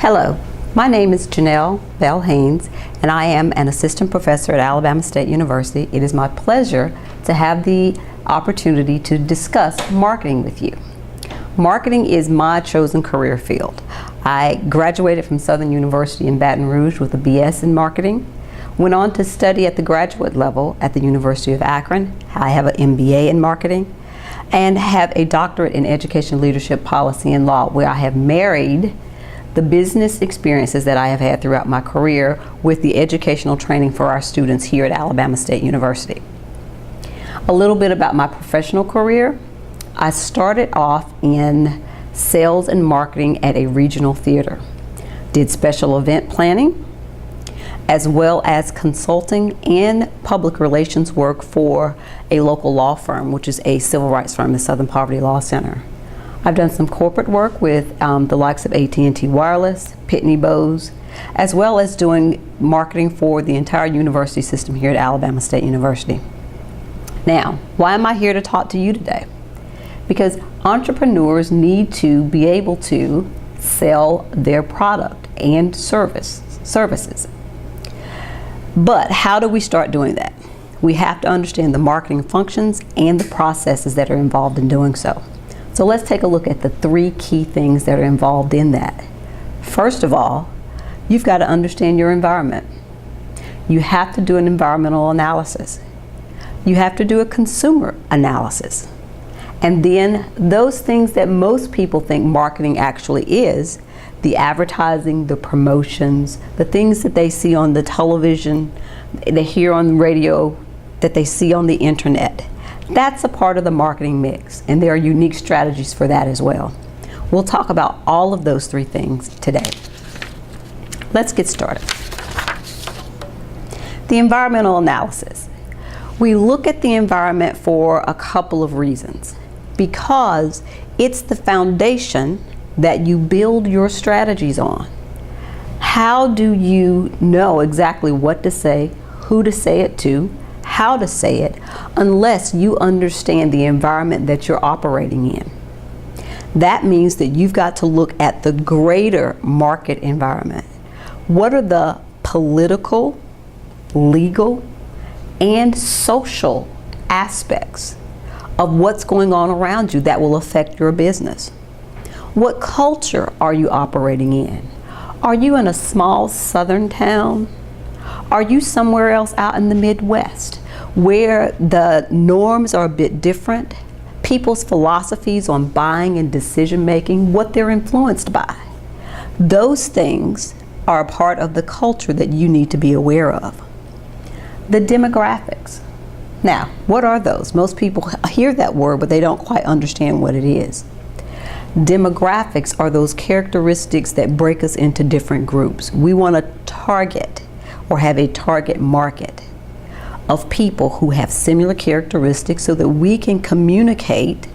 Hello, my name is Janelle Bell Haynes, and I am an assistant professor at Alabama State University. It is my pleasure to have the opportunity to discuss marketing with you. Marketing is my chosen career field. I graduated from Southern University in Baton Rouge with a BS in marketing, went on to study at the graduate level at the University of Akron. I have an MBA in marketing and have a doctorate in education, leadership, policy, and law, where I have married the business experiences that I have had throughout my career with the educational training for our students here at Alabama State University. A little bit about my professional career. I started off in sales and marketing at a regional theater. Did special event planning, as well as consulting and public relations work for a local law firm, which is a civil rights firm, the Southern Poverty Law Center. I've done some corporate work with the likes of AT&T Wireless, Pitney Bowes, as well as doing marketing for the entire university system here at Alabama State University. Now, why am I here to talk to you today? Because entrepreneurs need to be able to sell their product and services. But how do we start doing that? We have to understand the marketing functions and the processes that are involved in doing so. So let's take a look at the three key things that are involved in that. First of all, you've got to understand your environment. You have to do an environmental analysis. You have to do a consumer analysis. And then those things that most people think marketing actually is, the advertising, the promotions, the things that they see on the television, they hear on the radio, that they see on the internet. That's a part of the marketing mix, and there are unique strategies for that as well. We'll talk about all of those three things today. Let's get started. The environmental analysis. We look at the environment for a couple of reasons. Because it's the foundation that you build your strategies on. How do you know exactly what to say, who to say it to, how to say it, unless you understand the environment that you're operating in? That means that you've got to look at the greater market environment. What are the political, legal, and social aspects of what's going on around you that will affect your business? What culture are you operating in? Are you in a small southern town? Are you somewhere else out in the Midwest where the norms are a bit different? People's philosophies on buying and decision making, what they're influenced by. Those things are a part of the culture that you need to be aware of. The demographics. Now, what are those? Most people hear that word, but they don't quite understand what it is. Demographics are those characteristics that break us into different groups. We want to target or have a target market of people who have similar characteristics so that we can communicate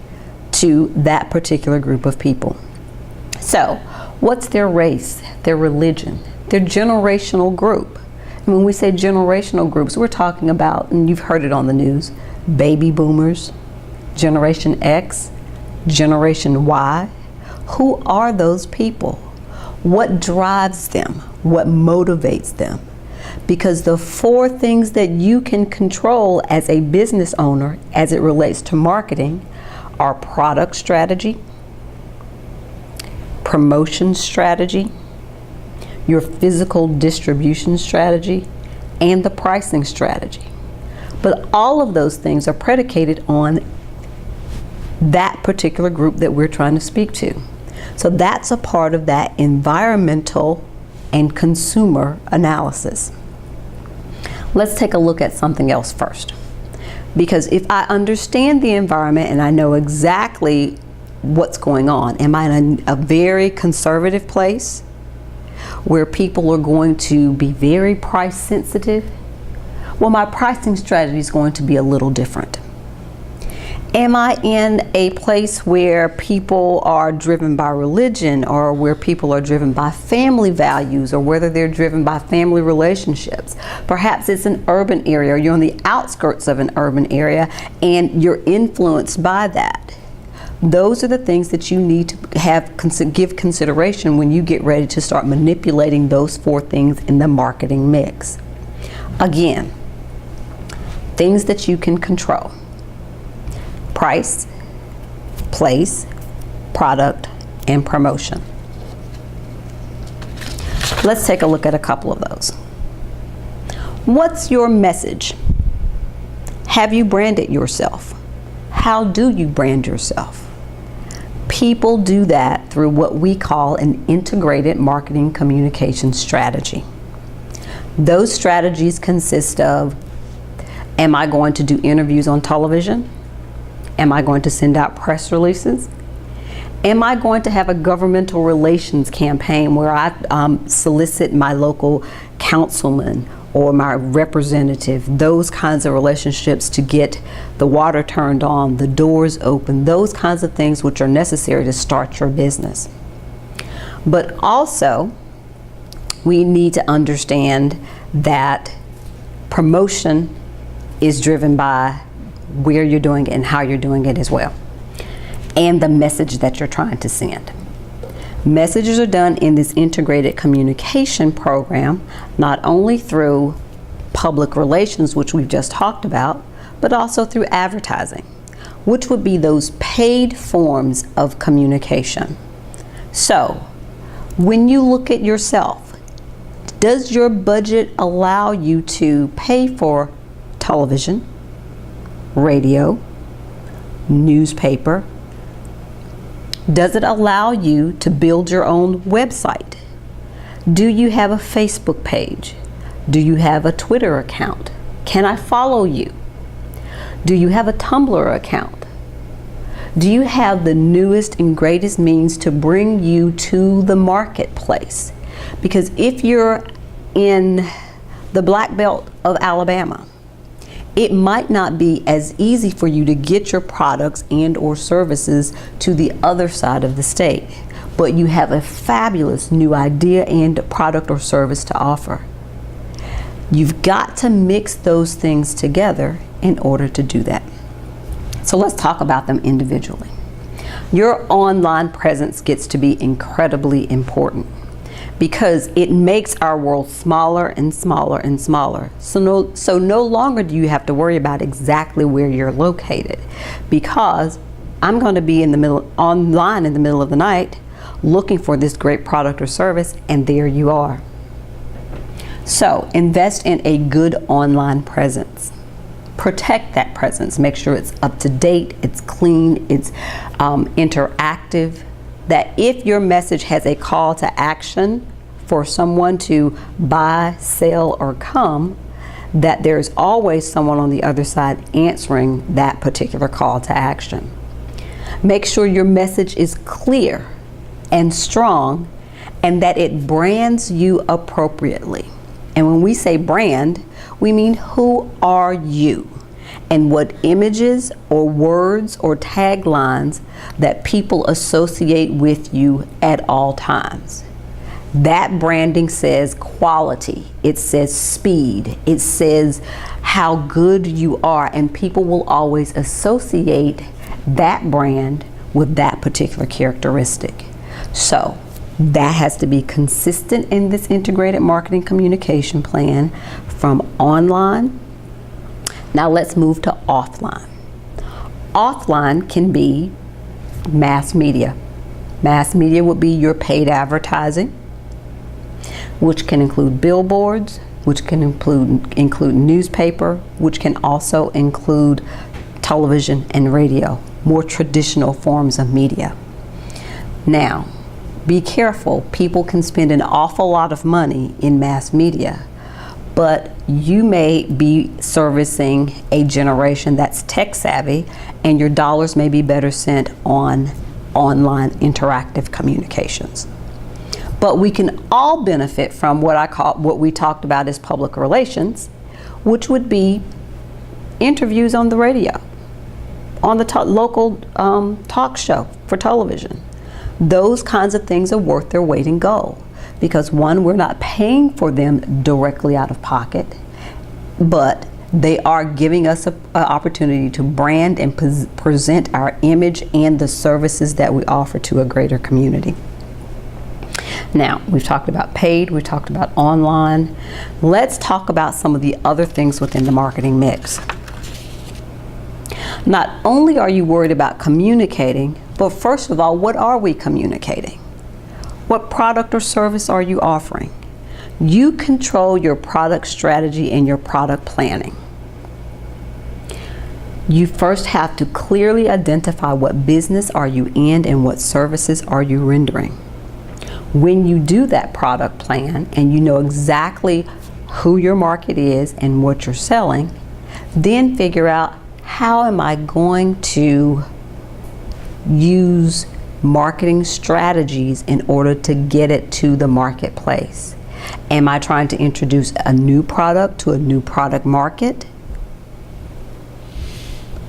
to that particular group of people. So, what's their race, their religion, their generational group? And when we say generational groups, we're talking about, and you've heard it on the news, baby boomers, Generation X, Generation Y. Who are those people? What drives them? What motivates them? Because the four things that you can control as a business owner as it relates to marketing are product strategy, promotion strategy, your physical distribution strategy, and the pricing strategy. But all of those things are predicated on that particular group that we're trying to speak to. So that's a part of that environmental and consumer analysis. Let's take a look at something else first. Because if I understand the environment and I know exactly what's going on, am I in a very conservative place where people are going to be very price sensitive? Well, my pricing strategy is going to be a little different. Am I in a place where people are driven by religion, or where people are driven by family values, or whether they're driven by family relationships? Perhaps it's an urban area, or you're on the outskirts of an urban area and you're influenced by that. Those are the things that you need to give consideration when you get ready to start manipulating those 4 things in the marketing mix. Again, things that you can control: price, place, product, and promotion. Let's take a look at a couple of those. What's your message? Have you branded yourself? How do you brand yourself? People do that through what we call an integrated marketing communication strategy. Those strategies consist of: am I going to do interviews on television? Am I going to send out press releases? Am I going to have a governmental relations campaign where I solicit my local councilman or my representative, those kinds of relationships to get the water turned on, the doors open, those kinds of things which are necessary to start your business. But also, we need to understand that promotion is driven by where you're doing it and how you're doing it as well, and the message that you're trying to send. Messages are done in this integrated communication program, not only through public relations, which we've just talked about, but also through advertising, which would be those paid forms of communication. So, when you look at yourself, does your budget allow you to pay for television, radio, newspaper? Does it allow you to build your own website? Do you have a Facebook page? Do you have a Twitter account? Can I follow you? Do you have a Tumblr account? Do you have the newest and greatest means to bring you to the marketplace? Because if you're in the Black Belt of Alabama, it might not be as easy for you to get your products and or services to the other side of the state, but you have a fabulous new idea and product or service to offer. You've got to mix those things together in order to do that. So let's talk about them individually. Your online presence gets to be incredibly important, because it makes our world smaller and smaller and smaller. So no longer do you have to worry about exactly where you're located, because I'm going to be online in the middle of the night looking for this great product or service, and there you are. So invest in a good online presence. Protect that presence. Make sure it's up to date, it's clean, it's interactive. That if your message has a call to action for someone to buy, sell, or come, that there's always someone on the other side answering that particular call to action. Make sure your message is clear and strong, and that it brands you appropriately. And when we say brand, we mean who are you? And what images or words or taglines that people associate with you at all times. That branding says quality, it says speed, it says how good you are, and people will always associate that brand with that particular characteristic. So that has to be consistent in this integrated marketing communication plan from online. Now let's move to offline. Offline can be mass media. Mass media would be your paid advertising, which can include billboards, which can include newspaper, which can also include television and radio, more traditional forms of media. Now, be careful. People can spend an awful lot of money in mass media, but you may be servicing a generation that's tech savvy, and your dollars may be better spent on online interactive communications. But we can all benefit from what we talked about as public relations, which would be interviews on the radio, on the local talk show for television. Those kinds of things are worth their weight in gold. Because one, we're not paying for them directly out of pocket, but They are giving us an opportunity to brand and present our image and the services that we offer to a greater community. Now, we've talked about paid, we've talked about online. Let's talk about some of the other things within the marketing mix. Not only are you worried about communicating, but first of all, what are we communicating? What product or service are you offering? You control your product strategy and your product planning. You first have to clearly identify what business are you in and what services are you rendering. When you do that product plan and you know exactly who your market is and what you're selling, then figure out, how am I going to use marketing strategies in order to get it to the marketplace? Am I trying to introduce a new product to a new product market?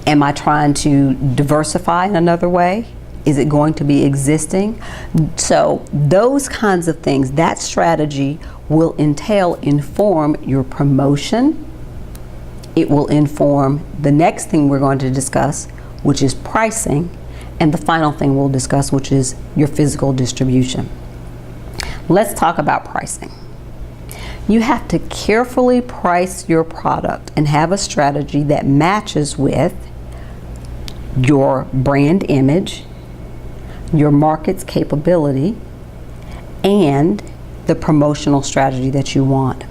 Am I trying to diversify in another way? Is it going to be existing? So those kinds of things, that strategy will inform your promotion. It will inform the next thing we're going to discuss, which is pricing, and the final thing we'll discuss, which is your physical distribution. Let's talk about pricing. You have to carefully price your product and have a strategy that matches with your brand image, your market's capability, and the promotional strategy that you want.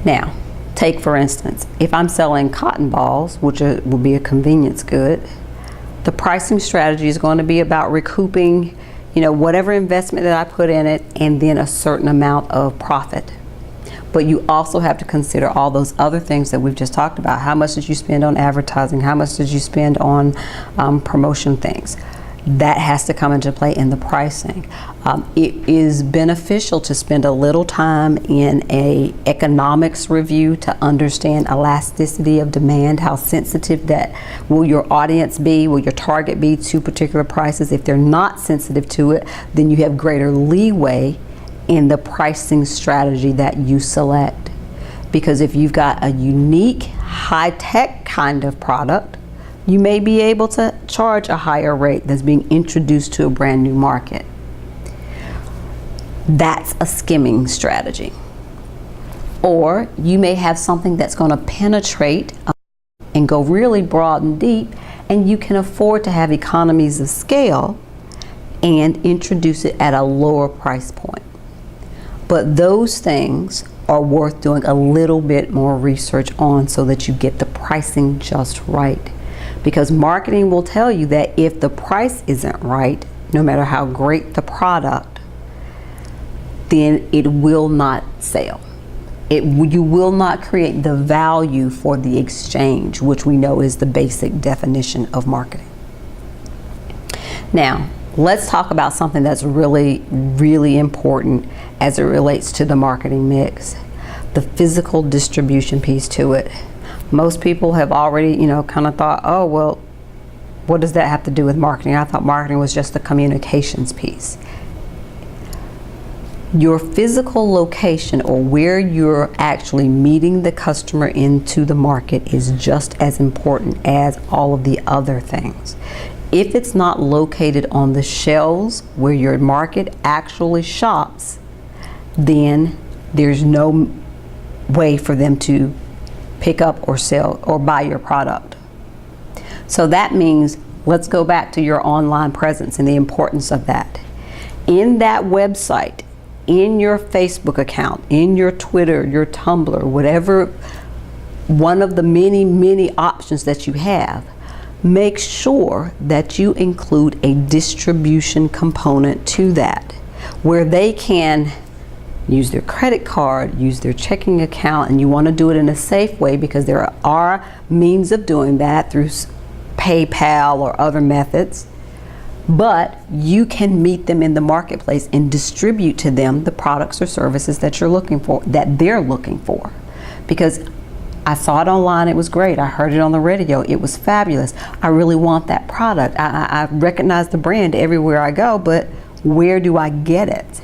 Now, take for instance, if I'm selling cotton balls, which would be a convenience good, the pricing strategy is going to be about recouping, whatever investment that I put in it, and then a certain amount of profit. But you also have to consider all those other things that we've just talked about. How much did you spend on advertising? How much did you spend on promotion things? That has to come into play in the pricing. It is beneficial to spend a little time in an economics review to understand elasticity of demand, how sensitive that will your audience be, will your target be to particular prices. If they're not sensitive to it, then you have greater leeway in the pricing strategy that you select. Because if you've got a unique, high-tech kind of product, you may be able to charge a higher rate that's being introduced to a brand new market. That's a skimming strategy. Or you may have something that's going to penetrate and go really broad and deep, and you can afford to have economies of scale and introduce it at a lower price point. But those things are worth doing a little bit more research on so that you get the pricing just right. Because marketing will tell you that if the price isn't right, no matter how great the product, then it will not sell. You will not create the value for the exchange, which we know is the basic definition of marketing. Now, let's talk about something that's really, really important as it relates to the marketing mix, the physical distribution piece to it. Most people have already, kind of thought, oh, well, what does that have to do with marketing? I thought marketing was just the communications piece. Your physical location, or where you're actually meeting the customer into the market, is just as important as all of the other things. If it's not located on the shelves where your market actually shops, then there's no way for them to pick up or sell or buy your product. So that means, let's go back to your online presence and the importance of that. In that website, in your Facebook account, in your Twitter, your Tumblr, whatever one of the many, many options that you have, make sure that you include a distribution component to that, where they can use their credit card, use their checking account, and you want to do it in a safe way, because there are means of doing that through PayPal or other methods. But you can meet them in the marketplace and distribute to them the products or services that you're looking for, that they're looking for. Because I saw it online, it was great. I heard it on the radio, it was fabulous. I really want that product. I recognize the brand everywhere I go, but where do I get it?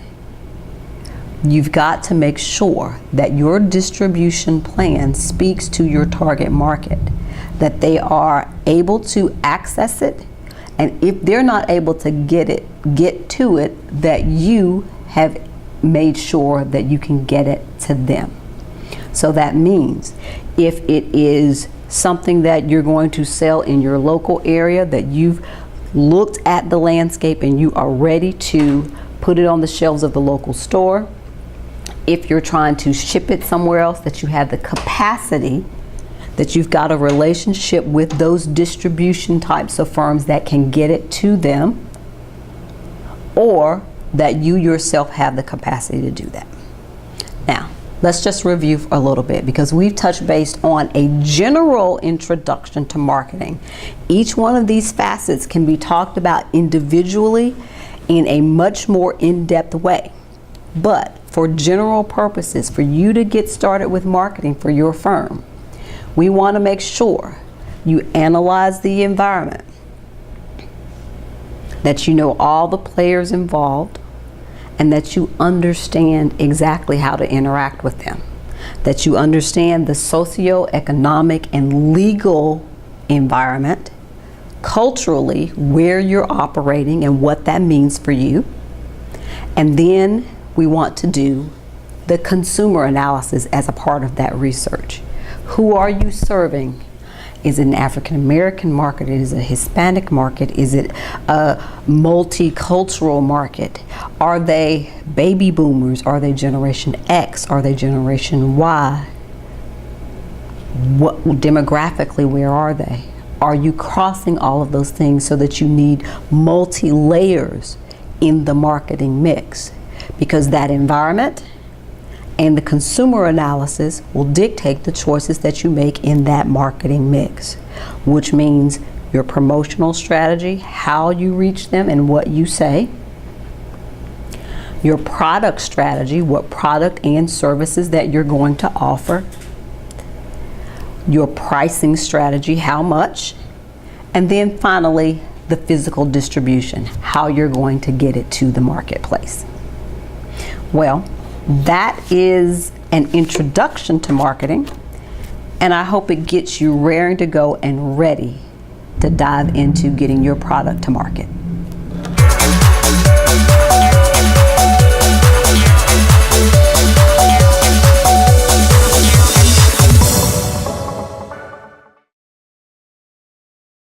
You've got to make sure that your distribution plan speaks to your target market, that they are able to access it, and if they're not able to get to it, that you have made sure that you can get it to them. So that means if it is something that you're going to sell in your local area, that you've looked at the landscape and you are ready to put it on the shelves of the local store. If you're trying to ship it somewhere else, that you have the capacity, that you've got a relationship with those distribution types of firms that can get it to them, or that you yourself have the capacity to do that. Now, let's just review a little bit, because we've touched base on a general introduction to marketing. Each one of these facets can be talked about individually in a much more in-depth way. But for general purposes, for you to get started with marketing for your firm, we want to make sure you analyze the environment, that you know all the players involved, and that you understand exactly how to interact with them, that you understand the socioeconomic and legal environment, culturally where you're operating and what that means for you. And then we want to do the consumer analysis as a part of that research. Who are you serving? Is it an African American market? Is it a Hispanic market? Is it a multicultural market? Are they baby boomers? Are they Generation X? Are they Generation Y? What demographically, where are they? Are you crossing all of those things, so that you need multi-layers in the marketing mix? Because that environment and the consumer analysis will dictate the choices that you make in that marketing mix, which means your promotional strategy, how you reach them and what you say, your product strategy, what product and services that you're going to offer, your pricing strategy, how much, and then finally the physical distribution, how you're going to get it to the marketplace. Well, that is an introduction to marketing, and I hope it gets you raring to go and ready to dive into getting your product to market.